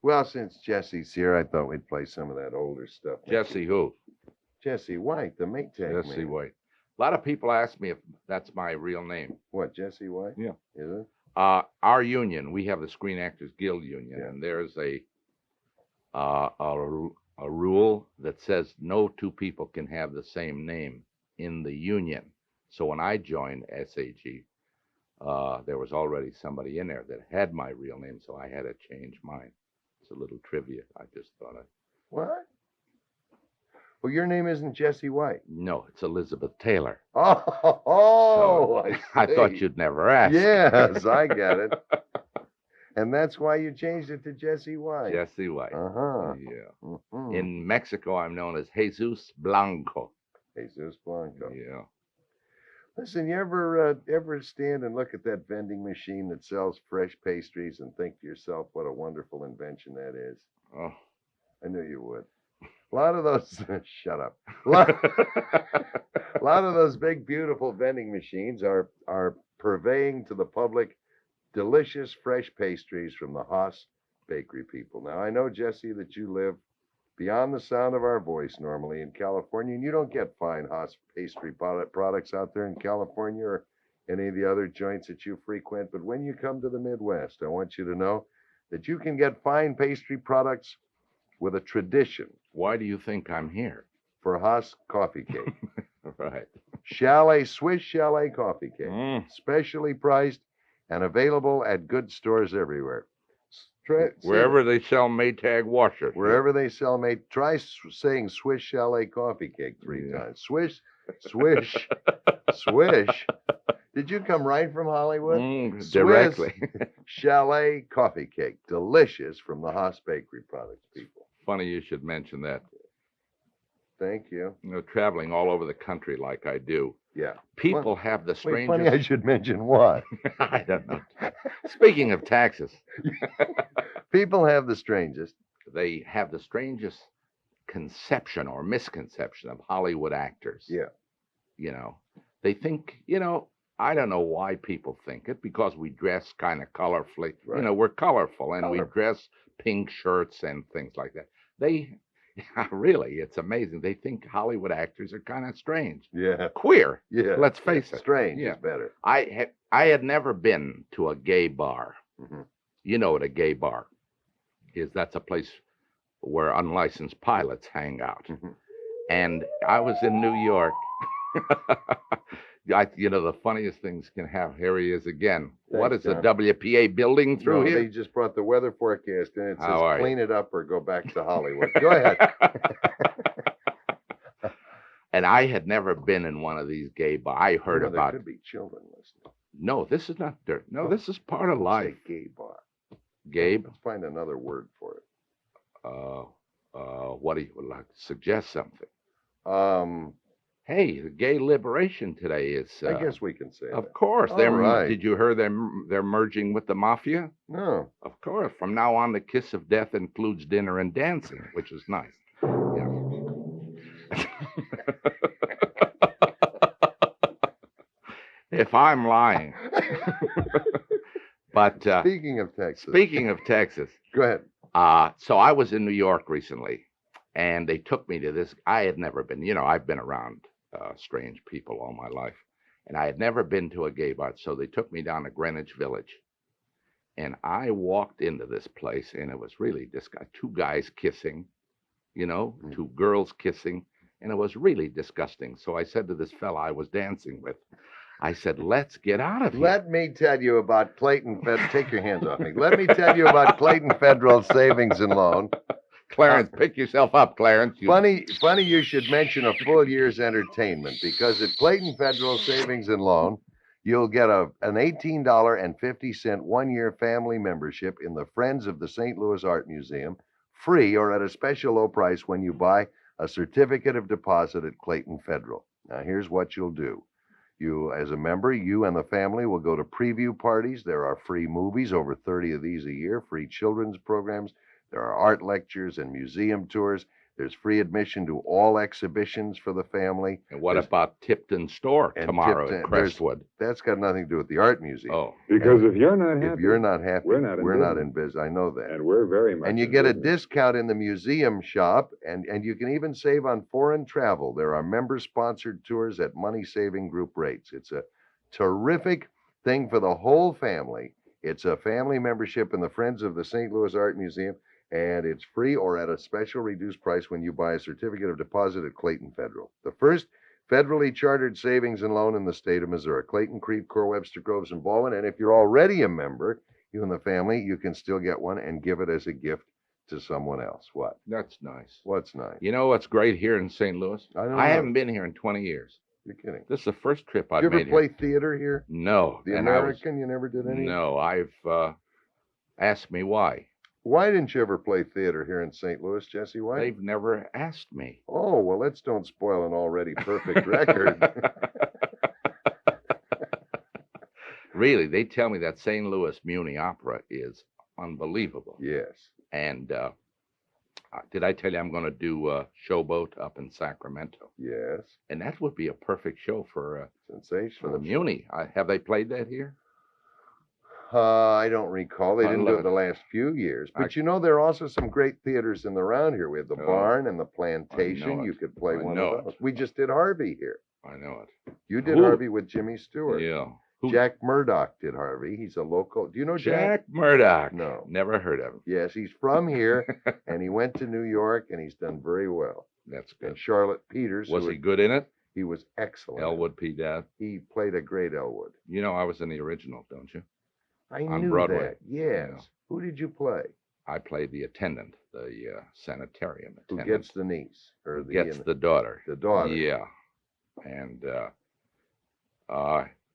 Well, since Jesse's here, I thought we'd play some of that older stuff. Jesse who? Jesse White, the Maytag Jesse Man. White. A lot of people ask me if that's my real name. What, Jesse White? Yeah. Is it? Our union, we have the Screen Actors Guild Union, Yeah. and there's a rule that says no two people can have the same name in the union. So when I joined SAG, there was already somebody in there that had my real name, so I had to change mine. It's a little trivia. I just thought I. What? Well, your name isn't Jesse White. No, it's Elizabeth Taylor. Oh, So I I see. thought you'd never ask. Yes, I get it. And that's why you changed it to Jesse White. Jesse White. Uh-huh. Yeah. Mhm. In Mexico, I'm known as Jesus Blanco. Jesus Blanco. Yeah. Listen, you ever stand and look at that vending machine that sells fresh pastries and think to yourself, what a wonderful invention that is? Oh. I knew you would. A lot of those, shut up. A lot of those big, beautiful vending machines are purveying to the public delicious fresh pastries from the Haas bakery people. Now, I know, Jesse, that you live beyond the sound of our voice normally in California, and you don't get fine Haas pastry products out there in California or any of the other joints that you frequent. But when you come to the Midwest, I want you to know that you can get fine pastry products with a tradition Why do you think I'm here? for Haas coffee cake. Right. Swiss Chalet coffee cake. Mm. Specially priced and available at good stores everywhere. Wherever they sell Maytag washers. Wherever they sell try saying Swiss Chalet coffee cake 3 Yeah. times. Swish. Did you come right from Hollywood? Directly. Chalet coffee cake. Delicious from the Haas Bakery products, people. Funny you should mention that. Thank you. You know, traveling all over the country like I do, Yeah. people have the Wait, strangest. funny I should mention what? I don't know. Speaking of taxes, People have the strangest. they have the strangest conception or misconception of Hollywood actors. Yeah. You know, they think, I don't know why people think it, because we dress kind of colorfully. Right. We're colorful and we Colorful. dress pink shirts and things like that. They really, it's amazing. They think Hollywood actors are kind of strange, Yeah. queer. Yeah. Let's face it. Strange Yeah. is better. I had never been to a gay bar. Mhm. You know what a gay bar is? That's a place where unlicensed pilots hang out. Mhm. And I was in New York. The funniest things can happen. Here he is again. What Thanks, is the John. WPA building through No, here? They just brought the weather forecast and it says How are you? clean it up or go back to Hollywood. Go ahead. And I had never been in one of these gay bars. I heard There about. could be children listening. No, this is not dirt. No, Oh. this is part of life. Say gay bar. Gabe, Let's find another word for it. what do you would like to suggest something? Um, Hey, the gay liberation today is. I guess we can say Of that. course, All they're. right. Did you hear they're merging with the mafia? No. Of course. From now on, the kiss of death includes dinner and dancing, which is nice. Yeah. If I'm lying. But Speaking of Texas. speaking of Texas, Go ahead. so I was in New York recently, and they took me to this. I had never been. I've been around strange people all my life, and I had never been to a gay bar. So they took me down to Greenwich Village, and I walked into this place, and it was really two guys kissing, two girls kissing, and it was really disgusting. So I said to this fella I was dancing with, I said, let's get out of here. Let me tell you about Clayton Take your hands off me. Let me tell you about Clayton Federal Savings and Loan. Clarence, pick yourself up, Clarence. Funny you should mention a full year's entertainment, because at Clayton Federal Savings and Loan, you'll get an $18.50 one-year family membership in the Friends of the St. Louis Art Museum, free or at a special low price when you buy a certificate of deposit at Clayton Federal. Now, here's what you'll do. You, as a member, you and the family will go to preview parties. There are free movies, over 30 of these a year, free children's programs. There are art lectures and museum tours. There's free admission to all exhibitions for the family. And what There's- about Tipton Store and tomorrow in Tipton- there's- Crestwood? That's got nothing to do with the art museum. Oh, Because if you're not happy, If you're not happy, we're not in business. I know that. and we're very much. And you in get a business. discount in the museum shop, and you can even save on foreign travel. There are member-sponsored tours at money-saving group rates. It's a terrific thing for the whole family. It's a family membership in the Friends of the St. Louis Art Museum, and it's free or at a special reduced price when you buy a certificate of deposit at Clayton Federal. The first federally chartered savings and loan in the state of Missouri. Clayton, Creve, Core, Webster, Groves, and Baldwin. And if you're already a member, you and the family, you can still get one and give it as a gift to someone else. What? that's nice. What's nice? You know what's great here in St. Louis? I don't I know. haven't been here in 20 years. You're kidding. This is the first trip Did I've you ever made play here. theater here? No. The and I was- American? You never did any? No, I've asked me why. Why didn't you ever play theater here in St. Louis, Jesse? Why? They've never asked me. Oh, well, let's don't spoil an already perfect record. Really, they tell me that St. Louis Muni Opera is unbelievable. Yes. And did I tell you I'm going to do Showboat up in Sacramento? Yes. And that would be a perfect show for Sensational. the Muni. Have they played that here? I don't recall. They I didn't do love it the it. last few years. But you know, there are also some great theaters in the round here. We have the Oh, Barn and the Plantation. it. You could play I one know of those. it. We just did Harvey here. I know it. You did Who? Harvey with Jimmy Stewart. Yeah. Who- Jack Murdoch did Harvey. He's a local. Do you know Jack? Jack Murdoch. No. Never heard of him. Yes, he's from here, and he went to New York, and he's done very well. That's And good. Charlotte Peters, Was who he good in it? he was excellent. Elwood P. Dad. He played a great Elwood. You know I was in the original, don't you? I On knew Broadway. that. Yes. Yeah. Who did you play? I played the attendant, the sanitarium Who attendant. gets the niece or the gets the daughter. the daughter? Yeah. And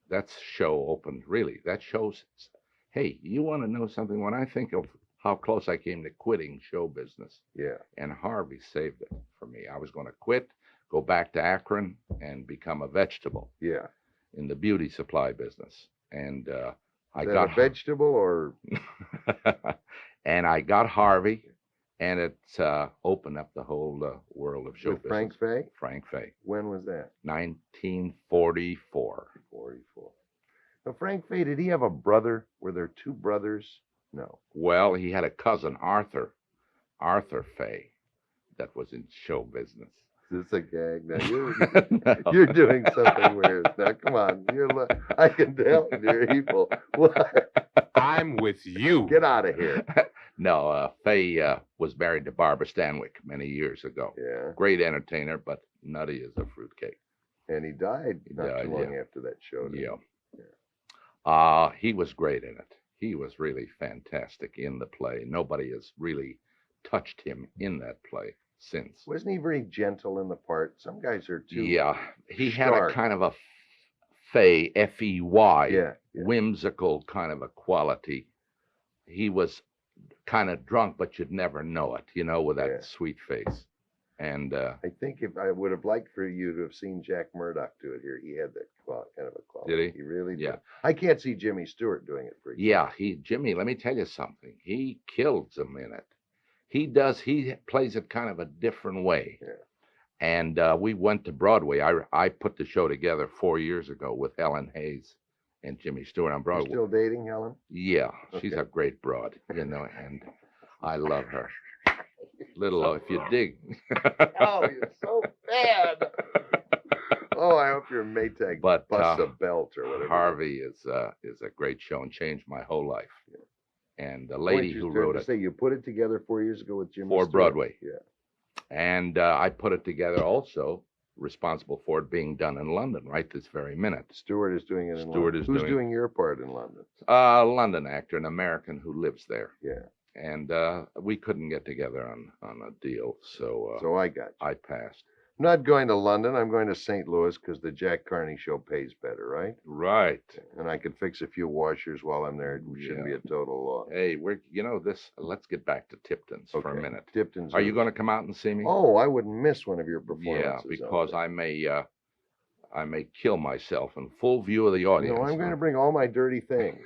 that show opened, really. That shows, hey, you want to know something? When I think of how close I came to quitting show business, Yeah. and Harvey saved it for me. I was going to quit, go back to Akron, and become a vegetable Yeah. in the beauty supply business. And I Is that got a vegetable or and I got Harvey, and it's opened up the whole world of show with business. Frank Fay? Frank Fay, When was that? 1944. 44. Now, Frank Fay, did he have a brother? Were there two brothers? No. Well, he had a cousin, Arthur Fay, that was in show business. Is this a gag? Now you're No. you're doing something weird. Now come on, I can tell you're evil. What? I'm with you. Get out of here. No, Fay was married to Barbara Stanwyck many years ago. Yeah. Great entertainer, but nutty as a fruitcake. And he died He not died, too long yeah. after that show. didn't he? Yeah. He was great in it. He was really fantastic in the play. Nobody has really touched him in that play since. Wasn't he very gentle in the part? Some guys are too. Yeah, he had a stark. kind of a Fey, F-E-Y, Yeah. Yeah. whimsical kind of a quality. He was kind of drunk, but you'd never know it, with that Yeah. sweet face. And I think if I would have liked for you to have seen Jack Murdoch do it here, he had that kind of a quality. Did he? He really did. Yeah. I can't see Jimmy Stewart doing it for you. yeah, Jimmy, let me tell you something. He kills them in it. He plays it kind of a different way. Yeah. And we went to Broadway. I put the show together 4 years ago with Helen Hayes and Jimmy Stewart on You Broadway. still dating Helen? Yeah, she's Okay. a great broad, and I love her. Little, if you dig. Oh, you're so bad. Oh, I hope your Maytag But busts a belt or whatever. Harvey is a great show and changed my whole life. And the Oh, lady who interesting wrote to it say you put it together 4 years ago with Jimmy for Stewart. Broadway. Yeah. And I put it together also, responsible for it being done in London right this very minute. Stewart is doing it in Stewart London. is Who's doing- doing your part in London? London actor, an American who lives there. Yeah. And we couldn't get together on a deal, so So I got you. I passed. I'm not going to London. I'm going to St. Louis because the Jack Carney show pays better, right? Right. And I can fix a few washers while I'm there. It shouldn't be a total loss. Hey, let's get back to Tipton's for a Okay. minute. Tipton's. Are you going to come out and see me? Oh, I wouldn't miss one of your yeah, performances. because I may kill myself in full view of the audience. No, I'm going to bring all my dirty things.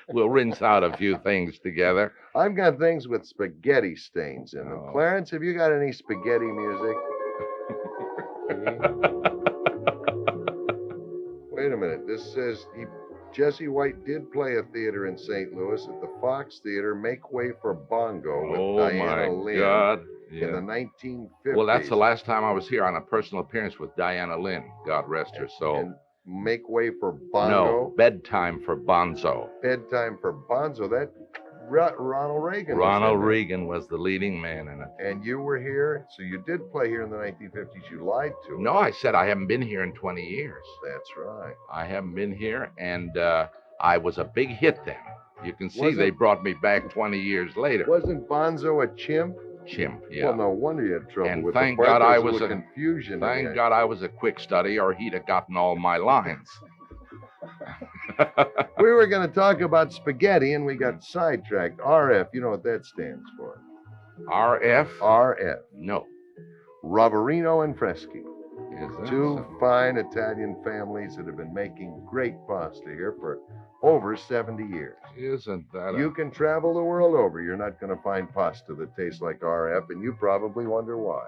We'll rinse out a few things together. I've got things with spaghetti stains in them. Oh. Clarence, have you got any spaghetti music? Wait a minute. This says Jesse White did play a theater in St. Louis at the Fox Theater, Make Way for Bongo, with Oh Diana my Lynn God. in the 1950s. Well, that's the last time I was here on a personal appearance with Diana Lynn. God rest her soul. And Make Way for Bongo. No, Bedtime for Bonzo. Bedtime for Bonzo. That Ronald Reagan. Ronald was in Reagan was the leading man in it. there. And you were here, so you did play here in the 1950s. You lied to No, us. I said I haven't been here in 20 years. That's right. I haven't been here, and I was a big hit then. You can see Was they it? brought me back 20 years later. Wasn't Bonzo a chimp? Chimp, yeah. Well, no wonder you had trouble And with thank the part. God I There's a was little a- confusion. Thank God I was a quick study, or he'd have gotten all my lines. We were going to talk about spaghetti, and we got sidetracked. RF, you know what that stands for? RF? RF. No. Roverino and Freschi. Is that Two so? fine Italian families that have been making great pasta here for over 70 years. Isn't that You can travel the world over. You're not going to find pasta that tastes like RF, and you probably wonder why.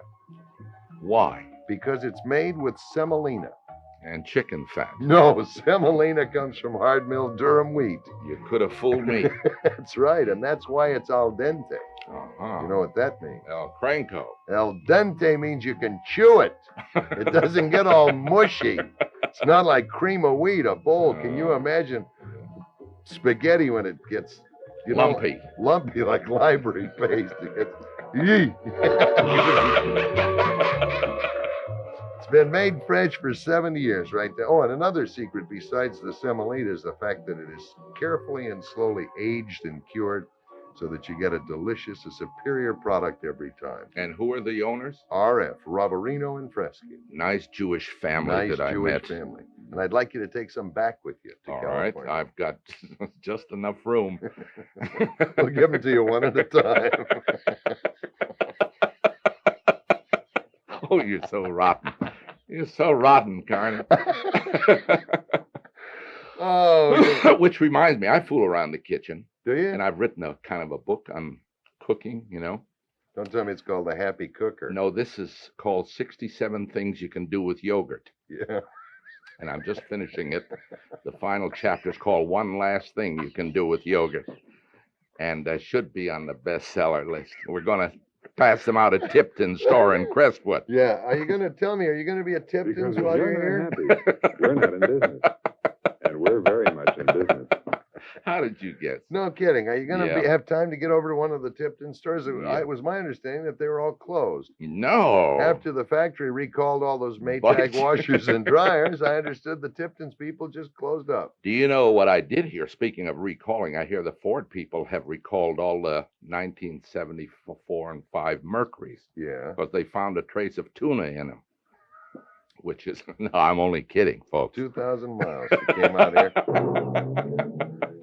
Why? Because it's made with semolina. And chicken fat. No, semolina comes from hard milled Durham wheat. You could have fooled me. That's right, and that's why it's al dente. Uh-huh. You know what that means? El Cranko. Al dente means you can chew it. It doesn't get all mushy. It's not like cream of wheat, a bowl. Can you imagine spaghetti when it gets Lumpy. lumpy like library paste? It gets, yee. It's been made fresh for 70 years, right there. Oh, and another secret besides the semolina is the fact that it is carefully and slowly aged and cured so that you get a delicious, a superior product every time. And who are the owners? RF, Roverino and Freschi. Nice Jewish family Nice that I Jewish met. family. And I'd like you to take some back with you to All right, California. I've got just enough room. We'll give them to you one at a time. Oh, you're so rotten. You're so rotten, Carney. Oh, Which reminds me, I fool around the kitchen, do you? and I've written a kind of a book on cooking, you know. Don't tell me it's called The Happy Cooker. No, this is called 67 Things You Can Do with Yogurt. Yeah. And I'm just finishing it. The final chapter is called One Last Thing You Can Do with Yogurt. And should be on the bestseller list. We're going to pass them out at Tipton's store in Crestwood. Yeah. Are you going to tell me, are you going to be at Because Tipton's if while you're you're not here? happy, you're not in business. And we're very much in business. How did you guess? No kidding. Are you going to Yeah. have time to get over to one of the Tipton stores? Yeah. It was my understanding that they were all closed. No. After the factory recalled all those Maytag But- washers and dryers, I understood the Tipton's people just closed up. Do you know what I did hear? Speaking of recalling, I hear the Ford people have recalled all the 1974 and 5 Mercuries Yeah. because they found a trace of tuna in them. Which is, no, I'm only kidding, folks. 2,000 miles. He came out here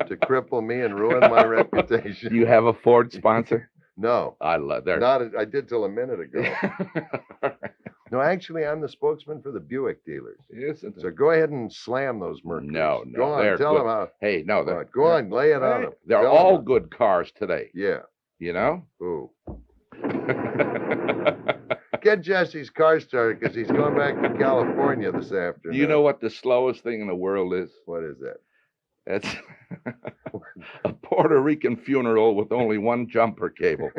to cripple me and ruin my reputation. Do you have a Ford sponsor? No. I love that. I did till a minute ago. No, actually, I'm the spokesman for the Buick dealers. Isn't So it? go ahead and slam those Mercuries. No, Go on, they're tell good. them how. Hey, no, All they're, right, go on, lay it on them. they're Tell all 'em. good cars today, Yeah. you know? Ooh. Get Jesse's car started because he's going back to California this afternoon. Do you know what the slowest thing in the world is? What is that? That's a Puerto Rican funeral with only one jumper cable.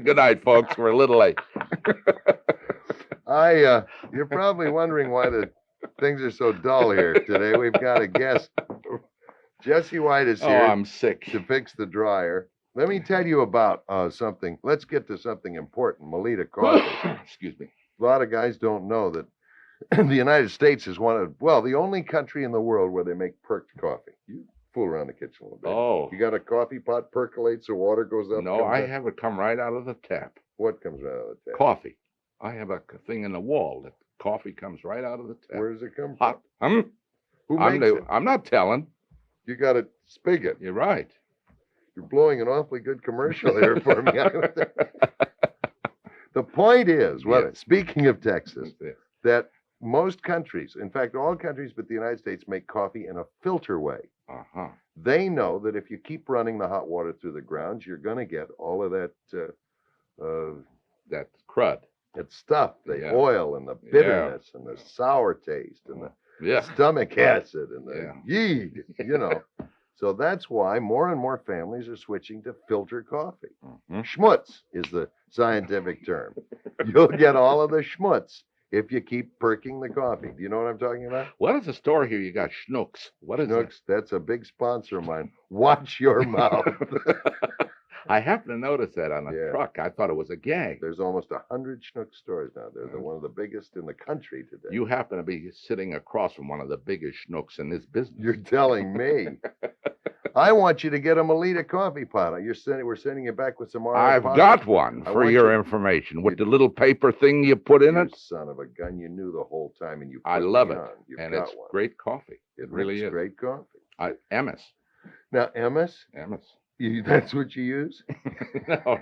Good night, folks. We're a little late. You're probably wondering why the things are so dull here today. We've got a guest. Jesse White is Oh, here I'm sick. to fix the dryer. Let me tell you about something. Let's get to something important. Melita Coffee. Excuse me. A lot of guys don't know that the United States is the only country in the world where they make perked coffee. You fool around the kitchen a little bit. Oh, You got a coffee pot percolates, so water goes up. no, comes I up? have it come right out of the tap. What comes right out of the tap? Coffee. I have a thing in the wall that coffee comes right out of the tap. Where does it come from? Hot. Who I'm, makes it? I'm not telling. You got a spigot. You're right. You're blowing an awfully good commercial here for me. The point is, Yeah. speaking of Texas, that Most countries, in fact, all countries but the United States, make coffee in a filter way. Uh-huh. They know that if you keep running the hot water through the grounds, you're going to get all of that That's crud. that stuff, the Yeah. oil and the bitterness and the sour taste and the Yeah. stomach acid and the Yeah. yeed, you know. So that's why more and more families are switching to filter coffee. Mhm. Schmutz is the scientific term. You'll get all of the schmutz if you keep perking the coffee. Do you know what I'm talking about? What is the store here? You got Schnooks. What is Schnucks, that's a big sponsor of mine. Watch your mouth. that? I happened to notice that on a Yeah. truck. I thought it was a gag. There's almost 100 Schnuck stores now. They're one of the biggest in the country today. You happen to be sitting across from one of the biggest Schnooks in this business. You're telling me. I want you to get a Melita coffee pot. We're sending you back with some RF I've pots. got one I for want your you- information with the little paper thing you put in You it. son of a gun. You knew the whole time and you I put love me it, on. You've and got it's one. great coffee. It really makes is. great coffee. Emmis. Now, Emmis, that's what you use? No.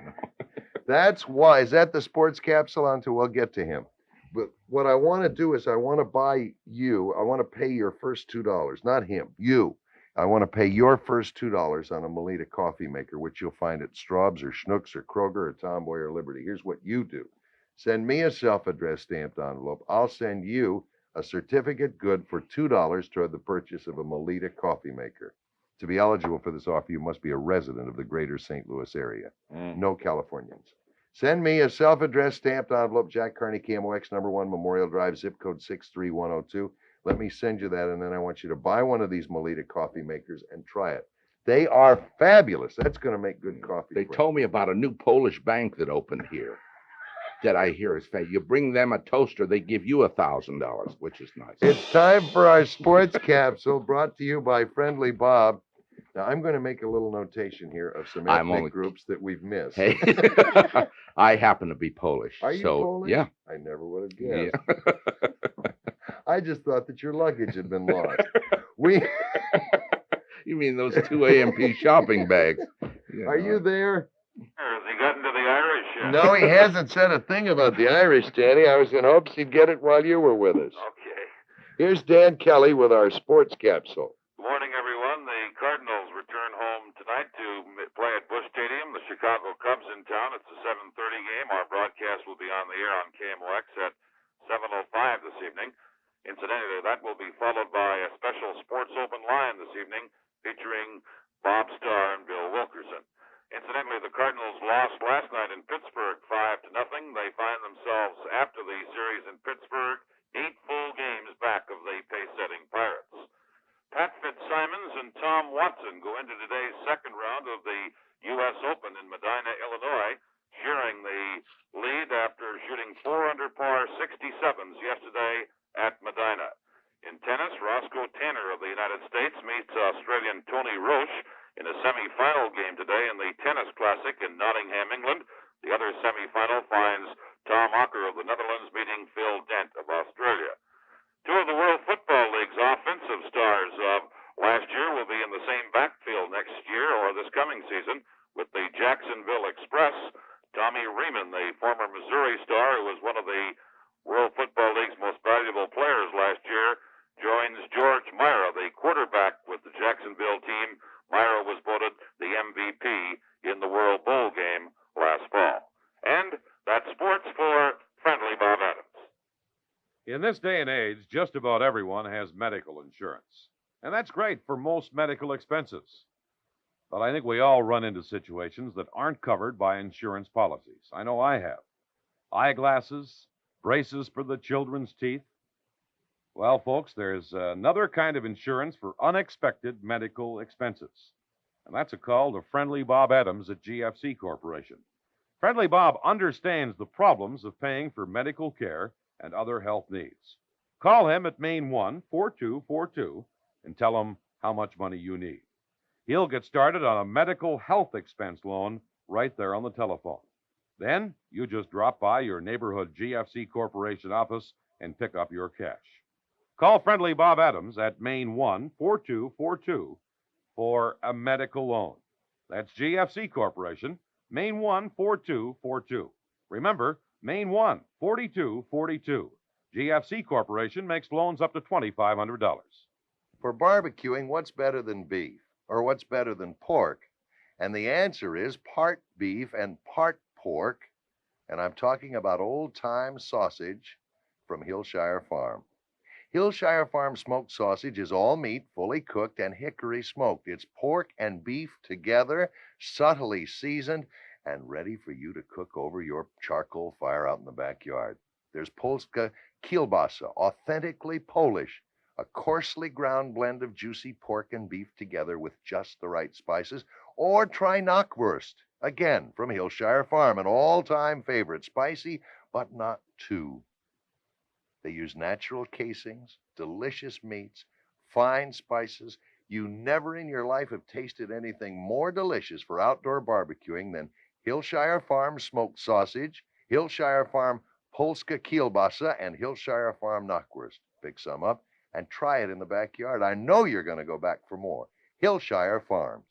That's why. Is that the sports capsule onto? We'll get to him. But what I want to do is I want to buy you, I want to pay your first $2, not him, you. I want to pay your first $2 on a Melita coffee maker, which you'll find at Straub's or Schnucks or Kroger or Tomboy or Liberty. Here's what you do. Send me a self-addressed stamped envelope. I'll send you a certificate good for $2 toward the purchase of a Melita coffee maker. To be eligible for this offer, you must be a resident of the greater St. Louis area. No Californians. Send me a self-addressed stamped envelope, Jack Carney, KMOX, number 1, Memorial Drive, zip code 63102. Let me send you that, and then I want you to buy one of these Melita coffee makers and try it. They are fabulous. That's going to make good coffee. They for you. told me about a new Polish bank that opened here. That I hear is fake. You bring them a toaster, they give you $1,000, which is nice. It's time for our sports capsule, brought to you by Friendly Bob. Now, I'm going to make a little notation here of some I'm ethnic only- groups that we've missed. Hey, I happen to be Polish. Are you so, Polish? Yeah. I never would have Yeah. guessed. I just thought that your luggage had been lost. We You mean those 2 AMP shopping bags? Are you there? Has he gotten to the Irish yet? No, he hasn't said a thing about the Irish, Danny. I was in hopes he'd get it while you were with us. Okay. Here's Dan Kelly with our sports capsule. Good morning, everyone. The Cardinals return home tonight to play at Busch Stadium. The Chicago Cubs in town. It's a 7:30 game. Our broadcast will be on the air on KMOX at 7:05 this evening. Incidentally, that will be followed by a special Sports Open line this evening featuring Bob Starr and Bill Wilkerson. Incidentally, the Cardinals lost last night in Pittsburgh 5-0. They find themselves, after the series in Pittsburgh, 8 full games back of the pace-setting Pirates. Pat Fitzsimons and Tom Watson go into today's second round of the U.S. Open in Medina, Illinois, sharing the lead after shooting 4 under par 67s yesterday at Medina. In tennis, Roscoe Tanner of the United States meets Australian Tony Roche in a semifinal game today in the Tennis Classic in Nottingham, England. The other semifinal finds Tom Ocker of the Netherlands meeting Phil Dent of Australia. 2 of the World Football League's offensive stars of last year will be in the same backfield next year or this coming season with the Jacksonville Express. Tommy Riemann, the former Missouri star who was one of the World Football League's most valuable players last year, joins George Myra, the quarterback with the Jacksonville team. Myra was voted the MVP in the World Bowl game last fall. And that's sports for Friendly Bob Adams. In this day and age, just about everyone has medical insurance. And that's great for most medical expenses. But I think we all run into situations that aren't covered by insurance policies. I know I have. Eyeglasses, braces for the children's teeth. Well, folks, there's another kind of insurance for unexpected medical expenses. And that's a call to Friendly Bob Adams at GFC Corporation. Friendly Bob understands the problems of paying for medical care and other health needs. Call him at Main 1-4242 and tell him how much money you need. He'll get started on a medical health expense loan right there on the telephone. Then you just drop by your neighborhood GFC Corporation office and pick up your cash. Call Friendly Bob Adams at Main 1-4242 for a medical loan. That's GFC Corporation, Main 1-4242. Remember, Main 1-4242. GFC Corporation makes loans up to $2,500. For barbecuing, what's better than beef? Or what's better than pork? And the answer is part beef and part pork. And I'm talking about old-time sausage from Hillshire Farm. Hillshire Farm smoked sausage is all meat, fully cooked and hickory smoked. It's pork and beef together, subtly seasoned, and ready for you to cook over your charcoal fire out in the backyard. There's Polska kielbasa, authentically Polish, a coarsely ground blend of juicy pork and beef together with just the right spices. Or try knockwurst, again from Hillshire Farm, an all-time favorite, spicy but not too. They use natural casings, delicious meats, fine spices. You never in your life have tasted anything more delicious for outdoor barbecuing than Hillshire Farm smoked sausage, Hillshire Farm Polska kielbasa, and Hillshire Farm knockwurst. Pick some up and try it in the backyard. I know you're going to go back for more. Hillshire Farms.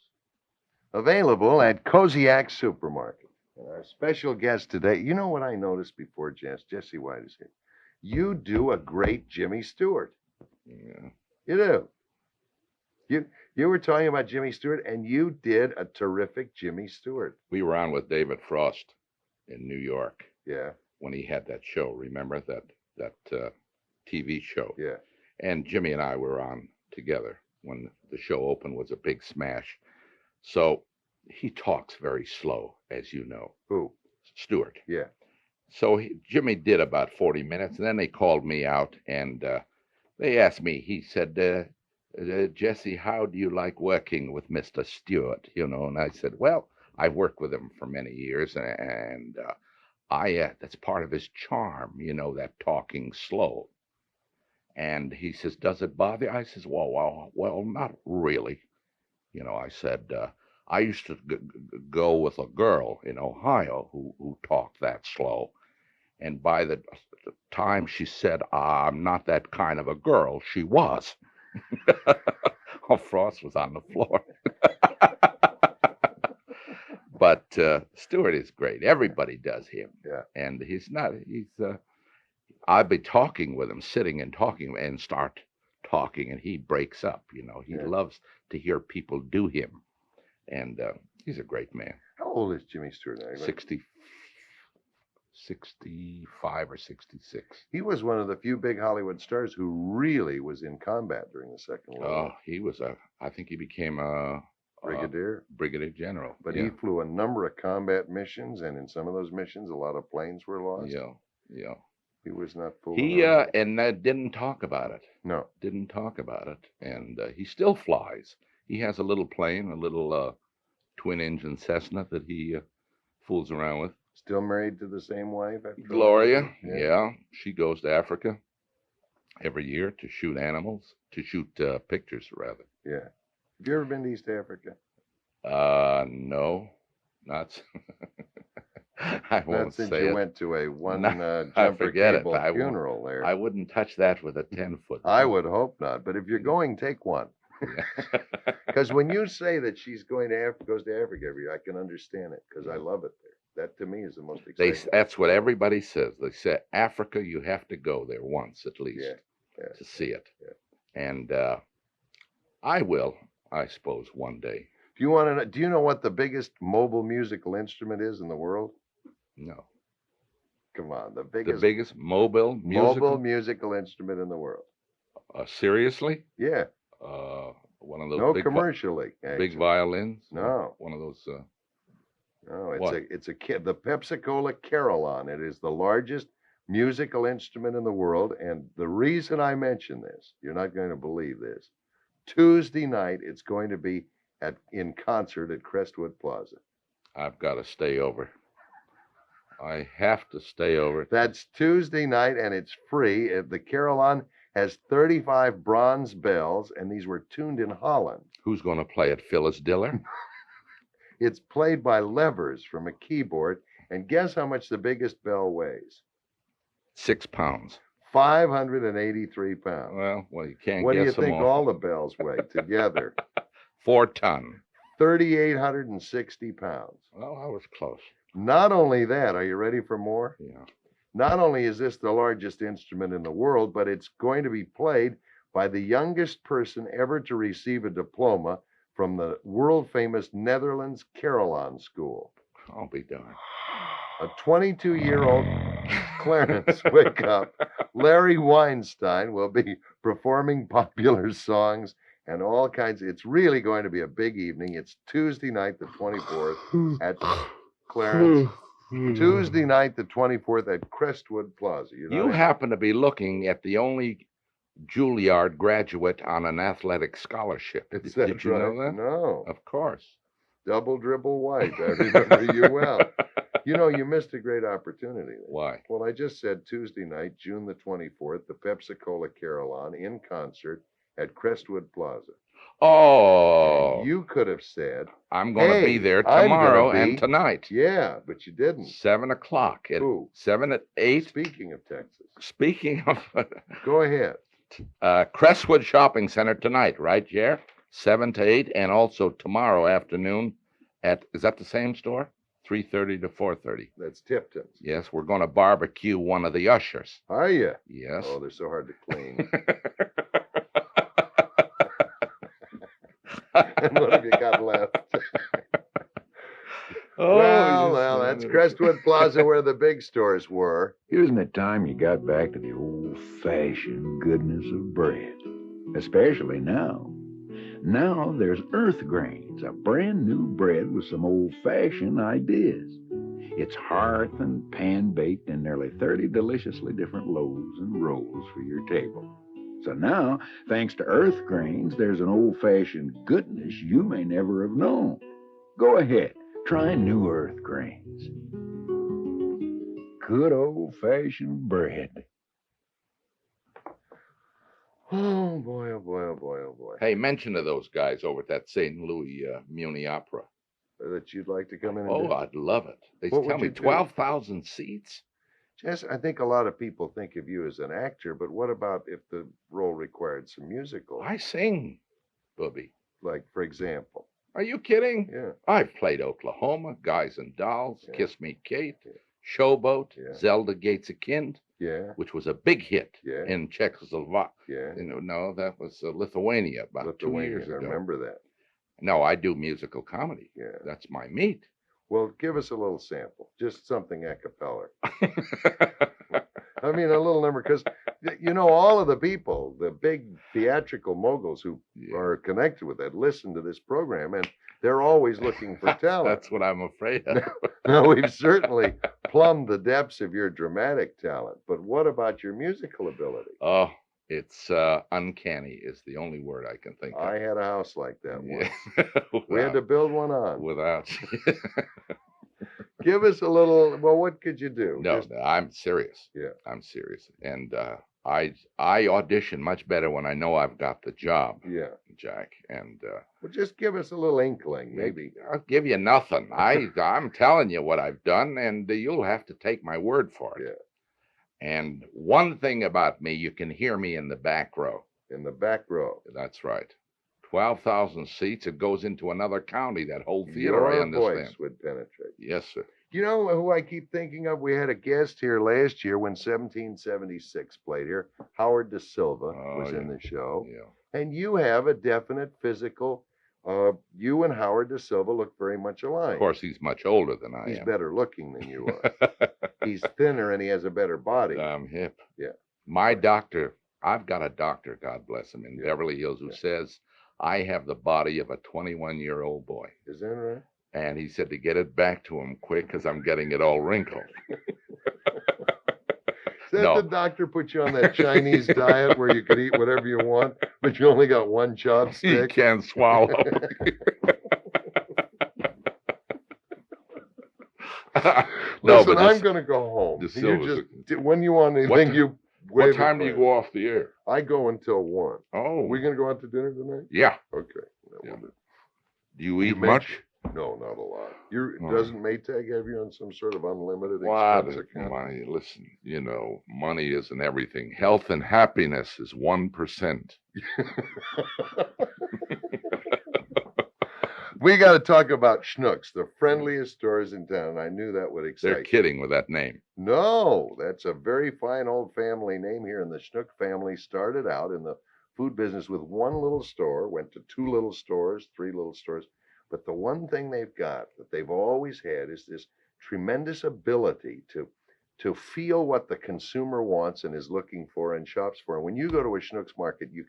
Available at Koziak Supermarket. And our special guest today, you know what I noticed before Jesse White is here? You do a great Jimmy Stewart. Yeah. You do. You were talking about Jimmy Stewart, and you did a terrific Jimmy Stewart. We were on with David Frost in New York Yeah, when he had that show. Remember that TV show? yeah. And Jimmy and I were on together when the show opened. Was a big smash. So he talks very slow, as you know. Who? Stewart. Yeah. So Jimmy did about 40 minutes, and then they called me out, and they asked me, he said, Jesse, how do you like working with Mr. Stewart? You know, and I said, well, I've worked with him for many years, and that's part of his charm, you know, that talking slow. And he says, does it bother you? I says, well, not really. You know, I said, I used to go with a girl in Ohio who talked that slow. And by the time she said, I'm not that kind of a girl, she was. Oh, Frost was on the floor. But Stewart is great. Everybody does him. Yeah. And I'd be talking with him, sitting and talking, and start talking, and he breaks up. You know, he loves to hear people do him. And he's a great man. How old is Jimmy Stewart now? 65 or 66. He was one of the few big Hollywood stars who really was in combat during the Second World War. He was I think he became a brigadier general. But he flew a number of combat missions, and in some of those missions, a lot of planes were lost. Yeah. He was not fooling He around. and didn't talk about it. No. Didn't talk about it. And he still flies. He has a little plane, a little twin-engine Cessna that he fools around with. Still married to the same wife? Gloria, yeah. She goes to Africa every year to shoot animals, to shoot pictures, rather. Yeah. Have you ever been to East Africa? No, not. I won't Not since say you it. went to a I jumper forget it. cable I funeral there. I wouldn't touch that with a 10-foot. I would hope not. But if you're going, take one. Because when you say that she's going to goes to Africa every year, I can understand it because I love it there. That to me is the most exciting. That's what everybody says. They say Africa, you have to go there once at least to see it. Yeah. And I will, I suppose, one day. Do you want to know? Do you know what the biggest mobile musical instrument is in the world? No. Come on, the The biggest biggest mobile musical instrument in the world. Seriously? Yeah. One of those No, big commercially. big violins? No. One of those. No, What? it's the Pepsi-Cola Carillon. It is the largest musical instrument in the world, and the reason I mention this, you're not going to believe this. Tuesday night, it's going to be in concert at Crestwood Plaza. I've got to stay over. I have to stay over. That's Tuesday night, and it's free. The Carillon has 35 bronze bells, and these were tuned in Holland. Who's going to play it? Phyllis Diller? It's played by levers from a keyboard, and guess how much the biggest bell weighs? 6 pounds. 583 pounds. Well, you can't What do you guess them think all the bells weigh together? 4 ton. 3,860 pounds. Well, I was close. Not only that, are you ready for more? Yeah. Not only is this the largest instrument in the world, but it's going to be played by the youngest person ever to receive a diploma from the world-famous Netherlands Carillon School. I'll be darned. A 22-year-old Clarence, wake up. Larry Weinstein will be performing popular songs and all kinds. It's really going to be a big evening. It's Tuesday night, the 24th at Clarence. Tuesday night, the 24th at Crestwood Plaza. You happen to be looking at the only Juilliard graduate on an athletic scholarship. Did you know that? No. Of course. Double dribble white. I remember you well. You know, you missed a great opportunity. Why? Well, I just said Tuesday night, June the 24th, the Pepsi-Cola Carillon in concert at Crestwood Plaza. Oh. And you could have said, I'm going to hey, be there I'm tomorrow gonna be- and tonight. yeah, but you didn't. 7 o'clock. At Who? 7 at 8. Speaking of Texas, Speaking of go ahead. Crestwood Shopping Center tonight, right, Jer? 7 to 8, and also tomorrow afternoon at, is that the same store? 3:30 to 4:30. That's Tipton's. Yes, we're going to barbecue one of the ushers. Are you? Yes. Oh, they're so hard to clean. And what have you got left? Oh, well, that's Crestwood Plaza where the big stores were. Isn't it time you got back to the old-fashioned goodness of bread? Especially now. Now there's Earth Grains, a brand new bread with some old-fashioned ideas. It's hearth and pan-baked in nearly 30 deliciously different loaves and rolls for your table. So now, thanks to Earth Grains, there's an old-fashioned goodness you may never have known. Go ahead, try new Earth Grains. Good old-fashioned bread. Oh, boy, oh, boy, oh, boy, oh, boy. Hey, mention to those guys over at that St. Louis Muni Opera. That you'd like to come in and Oh, do? I'd love it. They What tell would me you do? 12,000 seats. Jess, I think a lot of people think of you as an actor, but what about if the role required some musical? I sing, Booby. Like, for example. Are you kidding? Yeah. I've played Oklahoma, Guys and Dolls, Yeah. Kiss Me Kate, Yeah. Showboat, Yeah. Zelda Gates a Kind, Yeah. which was a big hit Yeah. in Czechoslovakia. Yeah. No, that was Lithuania about 2 Lithuania, years I ago. remember that. No, I do musical comedy. Yeah. That's my meat. Well, give us a little sample, just something a cappella. I mean, a little number, because, you know, all of the people, the big theatrical moguls who Yeah. are connected with it, listen to this program, and they're always looking for talent. That's what I'm afraid of. Now, we've certainly plumbed the depths of your dramatic talent, but what about your musical ability? Oh, it's uncanny is the only word I can think of. I had a house like that once. Yeah. We had to build one on. without. Give us a little, well, what could you do? No, Just- I'm serious. Yeah. I'm serious. And I audition much better when I know I've got the job, Yeah. Jack. And Well, just give us a little inkling, maybe. I'll give you nothing. I'm telling you what I've done, and you'll have to take my word for it. Yeah. And one thing about me, you can hear me in the back row. In the back row. That's right. 12,000 seats. It goes into another county, that whole theater, Your I understand. voice would penetrate. Yes, sir. You know who I keep thinking of? We had a guest here last year when 1776 played here. Howard Da Silva was in yeah. the show. Yeah. And you have a definite physical, you and Howard Da Silva look very much alike. Of course, he's much older than I He's am. better looking than you are. He's thinner and he has a better body. I'm hip. Yeah. My doctor, I've got a doctor, God bless him, in Yeah. Beverly Hills who Yeah. says I have the body of a 21-year-old boy. Is that right? And he said to get it back to him quick because I'm getting it all wrinkled. Said No. the doctor put you on that Chinese diet where you could eat whatever you want, but you only got one He chopstick? can't swallow. No, Listen, but I'm this- going to go home. the You Silva's just, when you want What anything, ti- you what wave time at do you me. go off the air? I go until 1. Oh, We going to go out to dinner tonight? yeah. Okay. That Yeah. will do. Do you eat make- much? No, not a lot. You Oh. Doesn't Maytag have you on some sort of unlimited What expense is account? money? Listen, you know, money isn't everything. Health and happiness is 1%. We got to talk about Schnucks, the friendliest stores in town. I knew that would excite They're you. kidding with that name. No, that's a very fine old family name here. And the Schnuck family started out in the food business with one little store, went to two little stores, three little stores. But the one thing they've got that they've always had is this tremendous ability to feel what the consumer wants and is looking for and shops for. And when you go to a Schnucks market, you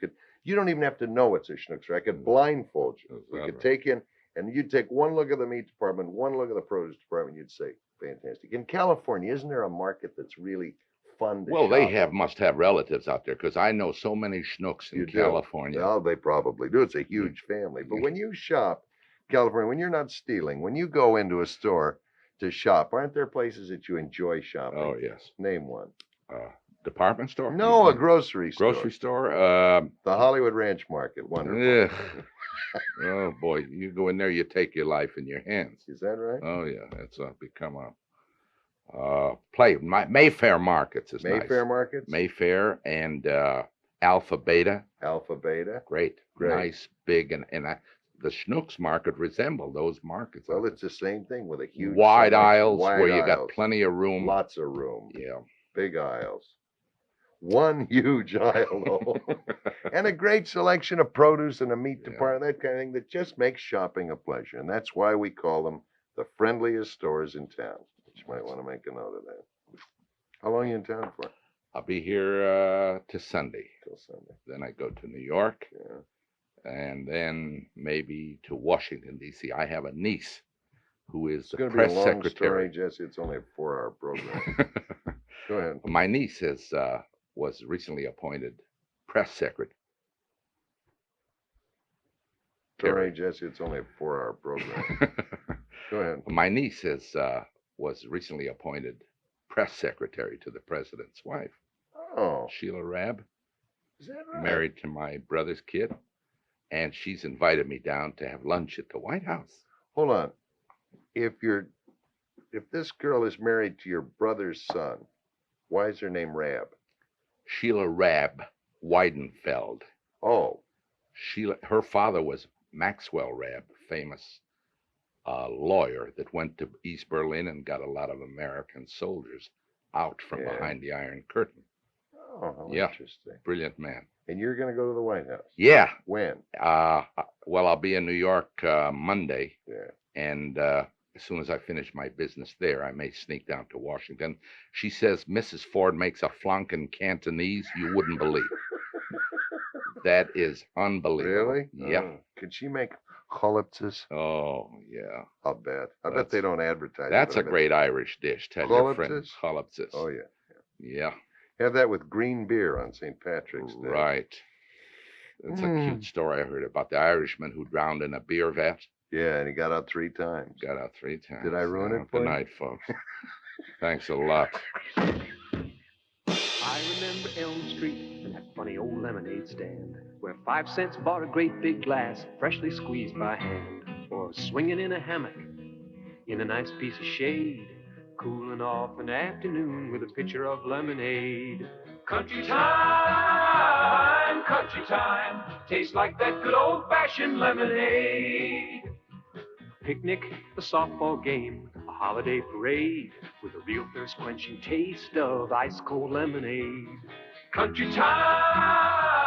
don't even have to know it's a Schnucks. I could blindfold you. Is You that could right? take in and you'd take one look at the meat department, one look at the produce department, you'd say, fantastic. In California, isn't there a market that's really fun to Well, they shop? must have relatives out there because I know so many Schnucks in You do. California. Well, they probably do. It's a huge family. But when you shop California, when you're not stealing, when you go into a store to shop, aren't there places that you enjoy shopping? Oh, yes. Name one. Department store? No, a grocery store. Grocery store? The Hollywood Ranch Market. Wonderful. Ugh. Oh, boy. You go in there, you take your life in your hands. Is that right? Oh, yeah. It's become a play. Mayfair Markets is Mayfair nice. Markets? Mayfair and Alpha Beta. Alpha Beta. Great. Great. Nice, big, and the Schnucks market resemble those markets. Well, it's the same thing with a huge wide selection. aisles Wide where you got aisles. plenty of room. Lots of room. Yeah. Big aisles. One huge aisle, though. And a great selection of produce and a meat Yeah. department, that kind of thing, that just makes shopping a pleasure. And that's why we call them the friendliest stores in town. You might want to make a note of that. How long are you in town for? I'll be here to Sunday. Till Sunday. Then I go to New York, Yeah. and then maybe to Washington, D.C. I have a niece who is It's the going to be a press long secretary. story, Jesse. It's only a 4-hour program. Go ahead. My niece was recently appointed press secretary. Sorry, Jesse. It's only a 4-hour program. Go ahead. My niece was recently appointed press secretary to the president's wife, Oh, Sheila Rabb, is that right? married to my brother's kid, and she's invited me down to have lunch at the White House. Hold on. If this girl is married to your brother's son, why is her name Rab? Sheila Rabb Weidenfeld. Oh, Her father was Maxwell Rabb, famous lawyer that went to East Berlin and got a lot of American soldiers out from Yeah. behind the Iron Curtain. how Yeah. interesting. Brilliant man. And you're going to go to the White House? Yeah. When? Well, I'll be in New York Monday, Yeah. and as soon as I finish my business there, I may sneak down to Washington. She says Mrs. Ford makes a flunkin' Cantonese you wouldn't believe. That is unbelievable. Really? Yeah. Oh. Could she make cholipses? Oh, yeah. I'll bet. I bet That's- they don't advertise it, That's but a I bet- great Irish dish. Tell your friends. Cholipses? Cholipses. Oh, yeah. Yeah. Have that with green beer on St. Patrick's Day. Right. It's a cute story I heard about the Irishman who drowned in a beer vat. Yeah, and he got out 3 times. Got out 3 times. Did I ruin it for Good you? night, folks. Thanks a lot. I remember Elm Street and that funny old lemonade stand where 5 cents bought a great big glass freshly squeezed by hand, or swinging in a hammock in a nice piece of shade, cooling off an afternoon with a pitcher of lemonade. Country time, tastes like that good old-fashioned lemonade. Picnic, a softball game, a holiday parade with a real thirst-quenching taste of ice-cold lemonade. Country time,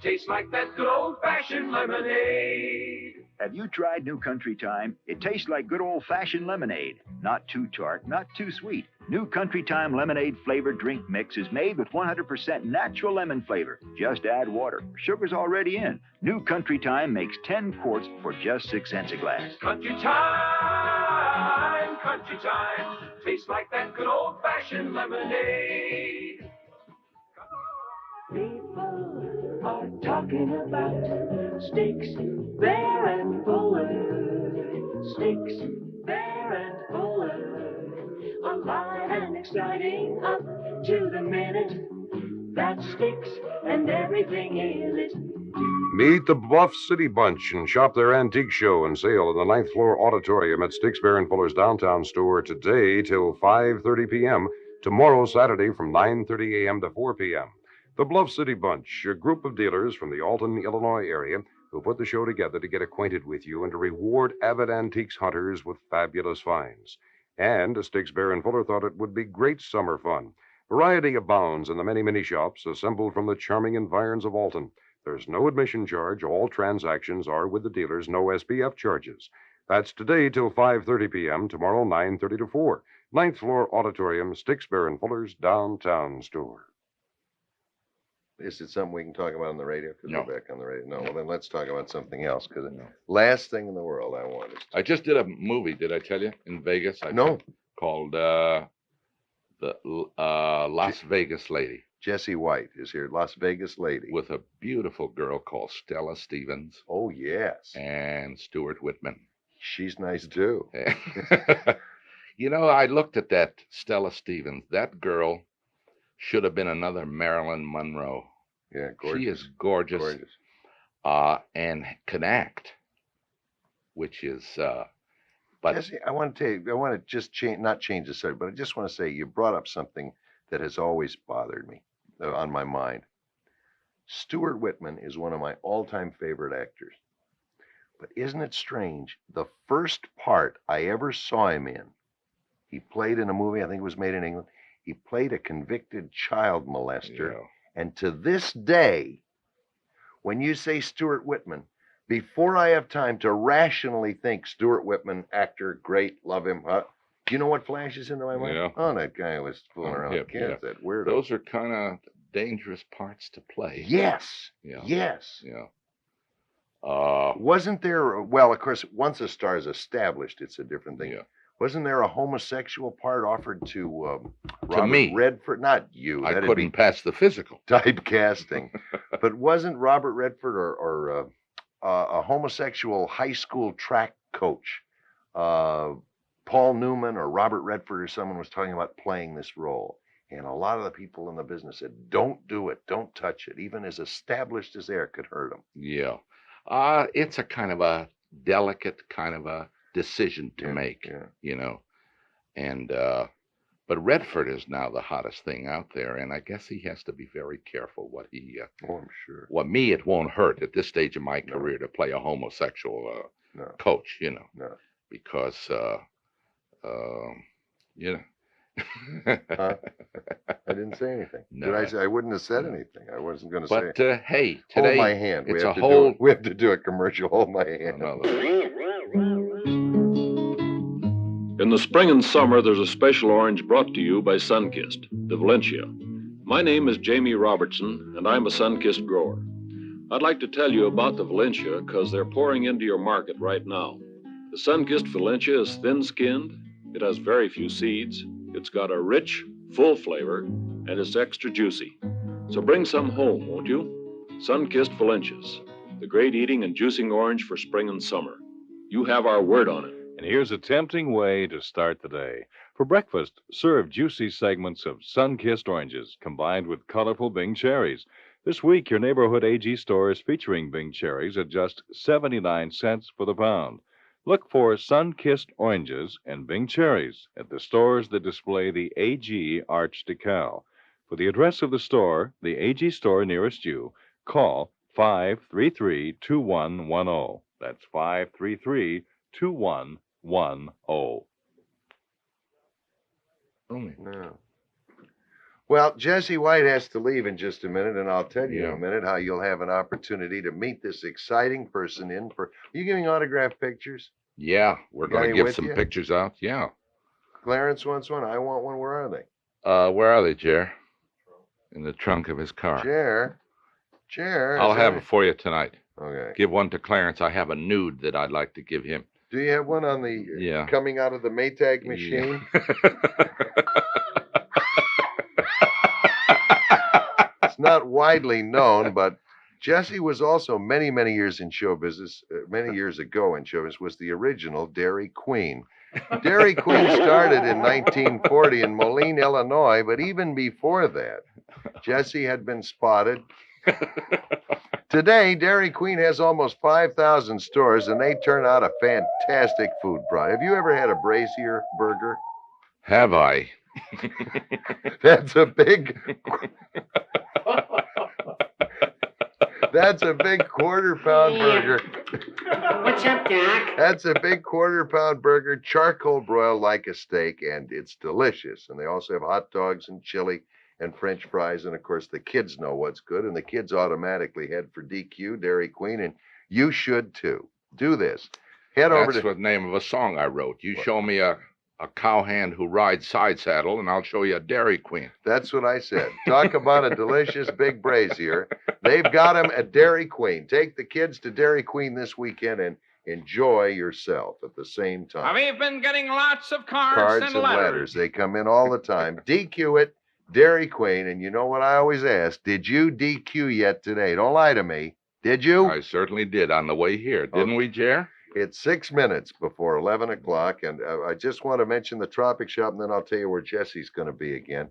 tastes like that good old-fashioned lemonade. Have you tried New Country Time? It tastes like good old-fashioned lemonade. Not too tart, not too sweet. New Country Time lemonade flavored drink mix is made with 100% natural lemon flavor. Just add water. Sugar's already in. New Country Time makes 10 quarts for just 6 cents a glass. Country time, tastes like that good old-fashioned lemonade. People are talking about Sticks, Bear and Fuller. Sticks, Bear and Fuller. Alive and exciting up to the minute. That Sticks and everything is it. Meet the Bluff City Bunch and shop their antique show and sale in the 9th floor auditorium at Sticks Bear and Fuller's downtown store today till 5:30 p.m. Tomorrow, Saturday, from 9:30 a.m. to 4 p.m. The Bluff City Bunch, a group of dealers from the Alton, Illinois area, who put the show together to get acquainted with you and to reward avid antiques hunters with fabulous finds. And Sticks Bear and Fuller thought it would be great summer fun. Variety abounds in the many mini shops assembled from the charming environs of Alton. There's no admission charge. All transactions are with the dealers, no SPF charges. That's today till 5:30 p.m., tomorrow 9:30 to 4. Ninth floor auditorium, Sticks Bear and Fuller's downtown store. Is it something we can talk about on the radio? Because No. we're back on the radio. No, well, then let's talk about something else. Because last thing in the world I want is I just did a movie, did I tell you, in Vegas? No. Called the Las Vegas Lady. Jesse White is here, Las Vegas Lady. With a beautiful girl called Stella Stevens. Oh, yes. And Stuart Whitman. She's nice, too. You know, I looked at that Stella Stevens. That girl should have been another Marilyn Monroe. Yeah, gorgeous. She is gorgeous. Gorgeous. And can act, which is, but Jesse, I want to tell you, I want to just not change the subject, but I just want to say you brought up something that has always bothered me on my mind. Stuart Whitman is one of my all-time favorite actors. But isn't it strange? The first part I ever saw him in, he played in a movie, I think it was made in England. He played a convicted child molester. Yeah. And to this day, when you say Stuart Whitman, before I have time to rationally think Stuart Whitman, actor, great, love him, do you know what flashes into my mind? Yeah. Oh, that guy was fooling around with kids, that weirdo. Those are kind of dangerous parts to play. Yes. Yeah. Yes. Yeah. Wasn't there, well, of course, once a star is established, it's a different thing. Yeah. Wasn't there a homosexual part offered to Robert me. Redford? Not you. I That'd couldn't be pass the physical. typecasting. But wasn't Robert Redford or a homosexual high school track coach, Paul Newman or Robert Redford or someone was talking about playing this role? And a lot of the people in the business said, don't do it. Don't touch it. Even as established as they are, could hurt them. Yeah. It's a kind of a delicate kind of a decision to make, you know. And but Redford is now the hottest thing out there, and I guess he has to be very careful what he Oh, I'm sure. Well, me, it won't hurt at this stage of my career to play a homosexual coach, you know. No. Because you know. Huh? I didn't say anything. No. Did I say I wouldn't have said anything? I wasn't going to say. But hey, today hold my hand. It's we have to do a commercial. Hold my hand. In the spring and summer, there's a special orange brought to you by Sunkist, the Valencia. My name is Jamie Robertson, and I'm a Sunkist grower. I'd like to tell you about the Valencia because they're pouring into your market right now. The Sunkist Valencia is thin-skinned, it has very few seeds, it's got a rich, full flavor, and it's extra juicy. So bring some home, won't you? Sunkist Valencias, the great eating and juicing orange for spring and summer. You have our word on it. And here's a tempting way to start the day. For breakfast, serve juicy segments of sun-kissed oranges combined with colorful Bing cherries. This week, your neighborhood AG store is featuring Bing cherries at just 79 cents for the pound. Look for sun-kissed oranges and Bing cherries at the stores that display the AG Arch decal. For the address of the store, the AG store nearest you, call 533-2110. That's 533-2110. No. Well, Jesse White has to leave in just a minute, and I'll tell you in a minute how you'll have an opportunity to meet this exciting person in for. Are you giving autograph pictures? Yeah, we're You got going to any give with some you? pictures out. Yeah. Clarence wants one. I want one. Where are they? Where are they, Jer? In the trunk of his car. Chair. I'll have it for you tonight. Okay. Give one to Clarence. I have a nude that I'd like to give him. Do you have one on the coming out of the Maytag machine? It's not widely known, but Jesse was also many years in show business, many years ago in show business, was the original Dairy Queen. Dairy Queen started in 1940 in Moline, Illinois, but even before that, Jesse had been spotted. Today, Dairy Queen has almost 5,000 stores, and they turn out a fantastic food product. Have you ever had a brazier burger? Have I? That's a big... That's a big quarter-pound burger. What's up, Doc? That's a big quarter-pound burger, charcoal broiled like a steak, and it's delicious. And they also have hot dogs and chili and French fries. And, of course, the kids know what's good, and the kids automatically head for DQ, Dairy Queen, and you should, too. Do this. Head over That's to... the name of a song I wrote. You show me a cowhand who rides side saddle, and I'll show you a Dairy Queen. That's what I said. Talk about a delicious big brazier. They've got them at Dairy Queen. Take the kids to Dairy Queen this weekend and enjoy yourself at the same time. We've been getting lots of cards Cards and letters. They come in all the time. DQ it, Dairy Queen. And you know what I always ask? Did you DQ yet today? Don't lie to me. Did you? I certainly did on the way here. Didn't we, Jer? It's 6 minutes before 11 o'clock, and I just want to mention the Tropic Shop, and then I'll tell you where Jesse's going to be again.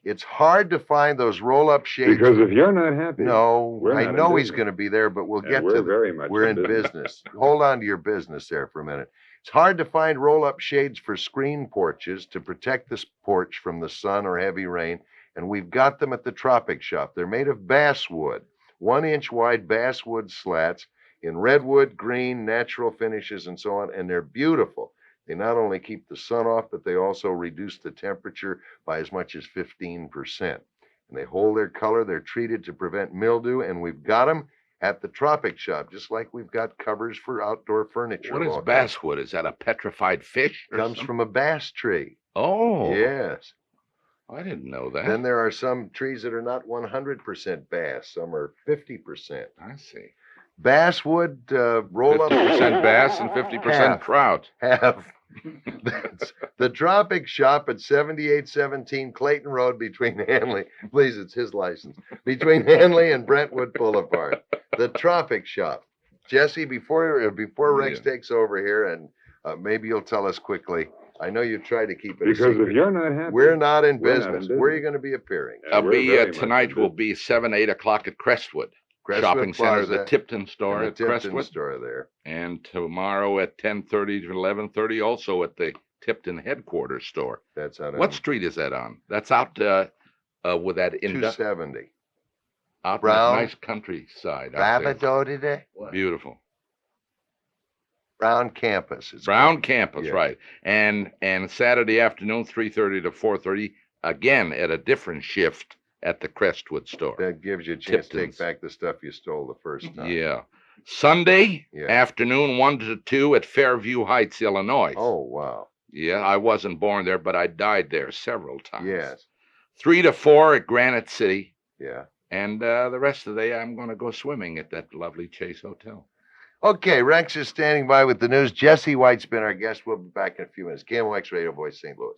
It's hard to find those roll-up shades. Because if you're not happy, no, we're I not know in he's business. going to be there, but we'll And get we're to very much We're in in business. business. Hold on to your business there for a minute. It's hard to find roll-up shades for screen porches to protect this porch from the sun or heavy rain, and we've got them at the Tropic Shop. They're made of basswood, 1-inch wide basswood slats in redwood, green, natural finishes, and so on, and they're beautiful. They not only keep the sun off, but they also reduce the temperature by as much as 15%. And they hold their color. They're treated to prevent mildew, and we've got them at the Tropic Shop, just like we've got covers for outdoor furniture. What of is all kinds. basswood? Is that a petrified fish? Or Comes something? from a bass tree. Oh. Yes. I didn't know that. Then there are some trees that are not 100% bass. Some are 50%. I see. Basswood roll up 50% bass and 50% trout. Half. That's the Tropic Shop at 7817 Clayton Road between Hanley. Please, it's his license. Between Hanley and Brentwood Boulevard. The Tropic Shop. Jesse, before Rex takes over here, and maybe you'll tell us quickly. I know you try to keep it a Because secret. if you're not happy, we're not in we're not business. in Where are you business. going to be appearing? And we're very much Tonight in will business. be 7, 8 o'clock at Crestwood. Shopping Center, the Plaza, Tipton store and at the Tipton Crestwood. store there. And tomorrow at 10:30 to 11:30, also at the Tipton headquarters store. That's out What street is that on? That's out with that 270. out in Brown. that nice countryside. out there. Rabado today? Beautiful. Brown Campus. It's Brown called. Campus, Yes. right. And Saturday afternoon, 3:30 to 4:30, again at a different shift at the Crestwood store. That gives you a chance to Tipton's. take back the stuff you stole the first time. Yeah. Sunday Yeah. afternoon, 1 to 2 at Fairview Heights, Illinois. Oh, wow. Yeah, I wasn't born there, but I died there several times. Yes. 3 to 4 at Granite City. Yeah. And the rest of the day, I'm going to go swimming at that lovely Chase Hotel. Okay, Rex is standing by with the news. Jesse White's been our guest. We'll be back in a few minutes. KMOX Radio Voice, St. Louis.